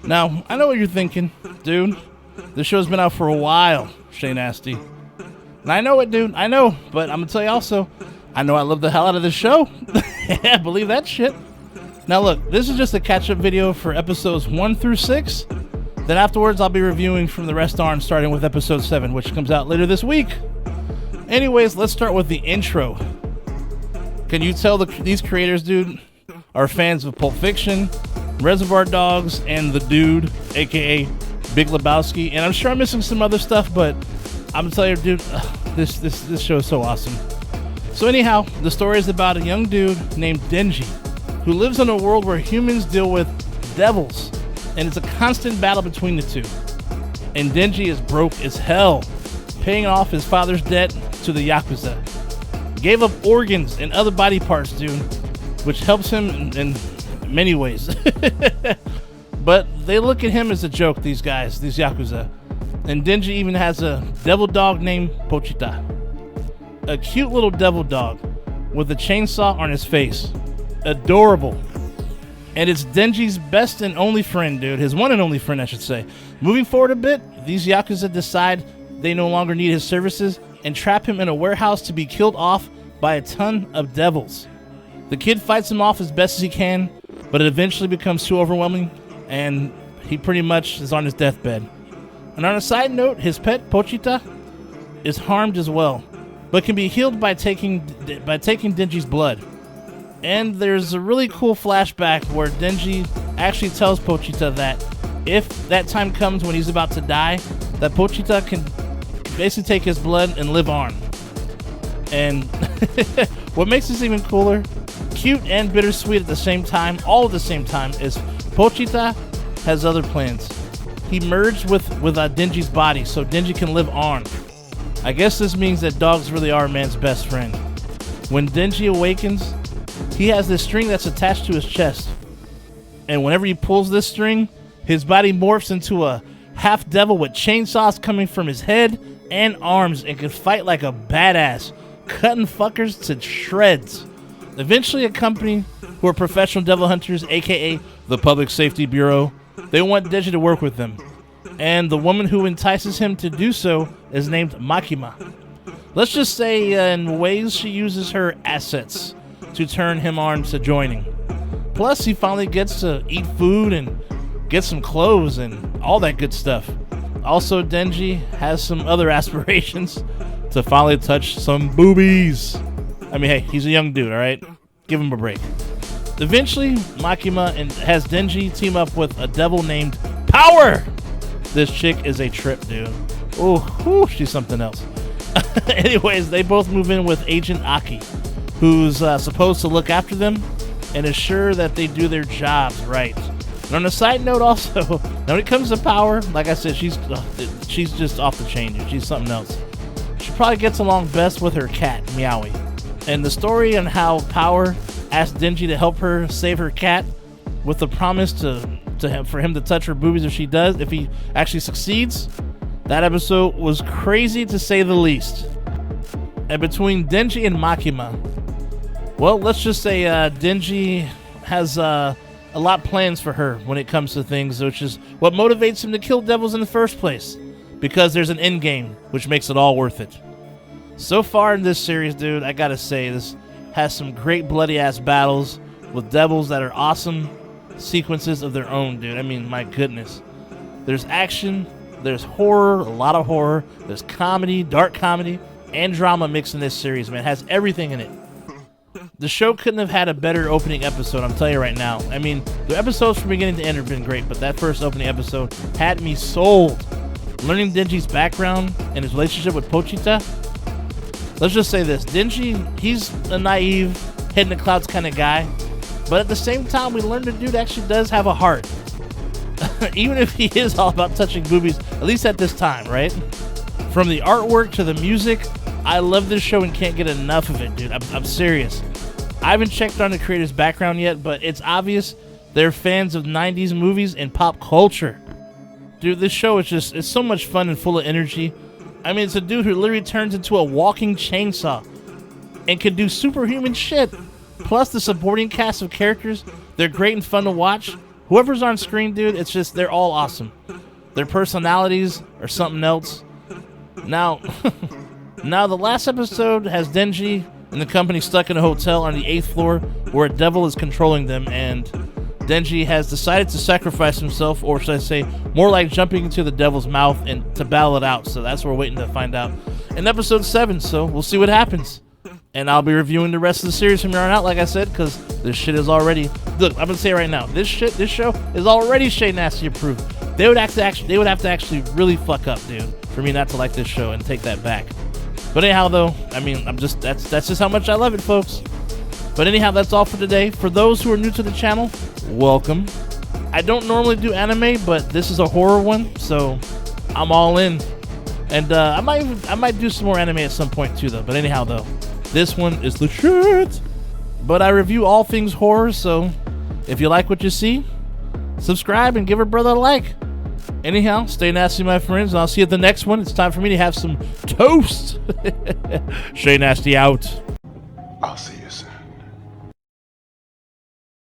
Now, I know what you're thinking, dude. This show's been out for a while, Shay Nasty. And I know it, dude. I know. But I'm going to tell you also, I know I love the hell out of this show. Yeah, believe that shit. Now, look, this is just a catch-up video for episodes 1 through 6. Then afterwards, I'll be reviewing from the rest on, starting with episode 7, which comes out later this week. Anyways, let's start with the intro. Can you tell these creators, dude, are fans of Pulp Fiction, Reservoir Dogs, and The Dude, a.k.a. Big Lebowski? And I'm sure I'm missing some other stuff, but I'm gonna tell you, dude, this show is so awesome. So anyhow, the story is about a young dude named Denji, who lives in a world where humans deal with devils, and it's a constant battle between the two. And Denji is broke as hell, paying off his father's debt to the Yakuza. Gave up organs and other body parts, dude, which helps him in many ways. But they look at him as a joke, these guys, these Yakuza. And Denji even has a devil dog named Pochita. A cute little devil dog with a chainsaw on his face. Adorable. And it's Denji's best and only friend, dude. His one and only friend, I should say. Moving forward a bit, these Yakuza decide they no longer need his services and trap him in a warehouse to be killed off by a ton of devils. The kid fights him off as best as he can, but it eventually becomes too overwhelming, and he pretty much is on his deathbed. And on a side note, his pet, Pochita, is harmed as well, but can be healed by taking Denji's blood. And there's a really cool flashback where Denji actually tells Pochita that if that time comes when he's about to die, that Pochita can basically take his blood and live on. And what makes this even cooler, cute and bittersweet at the same time, all at the same time, is Pochita has other plans. He merged with Denji's body so Denji can live on. I guess this means that dogs really are a man's best friend. When Denji awakens, he has this string that's attached to his chest. And whenever he pulls this string, his body morphs into a half devil with chainsaws coming from his head and arms and can fight like a badass, cutting fuckers to shreds. Eventually, a company who are professional devil hunters, aka the Public Safety Bureau, they want Denji to work with them. And the woman who entices him to do so is named Makima. Let's just say in ways she uses her assets to turn him on to joining. Plus, he finally gets to eat food and get some clothes and all that good stuff. Also, Denji has some other aspirations to finally touch some boobies. I mean, hey, he's a young dude, alright? Give him a break. Eventually, Makima has Denji team up with a devil named Power! This chick is a trip, dude. Oh, she's something else. Anyways, they both move in with Agent Aki, who's supposed to look after them and ensure that they do their jobs right. And on a side note also, now when it comes to Power, like I said, she's just off the chain, dude. She's something else. She probably gets along best with her cat, Meowie. And the story on how Power asked Denji to help her save her cat with the promise for him to touch her boobies if he actually succeeds, that episode was crazy to say the least. And between Denji and Makima, well, let's just say Denji has a lot plans for her when it comes to things, which is what motivates him to kill devils in the first place, because there's an end game, which makes it all worth it. So far in this series, dude, I gotta say, this has some great bloody-ass battles with devils that are awesome sequences of their own, dude. I mean, my goodness. There's action, there's horror, a lot of horror, there's comedy, dark comedy, and drama mixed in this series, man. It has everything in it. The show couldn't have had a better opening episode, I'm telling you right now. I mean, the episodes from beginning to end have been great, but that first opening episode had me sold. Learning Denji's background and his relationship with Pochita, let's just say this. Denji, he's a naive, head in the clouds kind of guy, but at the same time, we learned the dude actually does have a heart. Even if he is all about touching boobies, at least at this time, right? From the artwork to the music, I love this show and can't get enough of it, dude. I'm serious. I haven't checked on the creator's background yet, but it's obvious they're fans of 90s movies and pop culture. Dude, this show is it's so much fun and full of energy. I mean, it's a dude who literally turns into a walking chainsaw and can do superhuman shit. Plus, the supporting cast of characters, they're great and fun to watch. whoever's on screen, dude, it's just, they're all awesome. Their personalities are something else. Now, now the last episode has Denji and the company stuck in a hotel on the 8th floor where a devil is controlling them, and Denji has decided to sacrifice himself, or should I say, more like jumping into the devil's mouth and to battle it out. So that's what we're waiting to find out in episode 7. So we'll see what happens. And I'll be reviewing the rest of the series from here on out, like I said, because this shit is already... Look, I'm going to say it right now. This show is already Shay Nasty approved. They would have to actually really fuck up, dude, for me not to like this show and take that back. But anyhow, though, I mean, that's just how much I love it, folks. But anyhow, that's all for today. For those who are new to the channel, welcome. I don't normally do anime, but this is a horror one, so I'm all in. And I might do some more anime at some point too, though. But anyhow, though, this one is the shit. But I review all things horror, so if you like what you see, subscribe and give a brother a like. Anyhow, stay nasty, my friends, and I'll see you at the next one. It's time for me to have some toast. Shay Nasty out. I'll see you soon.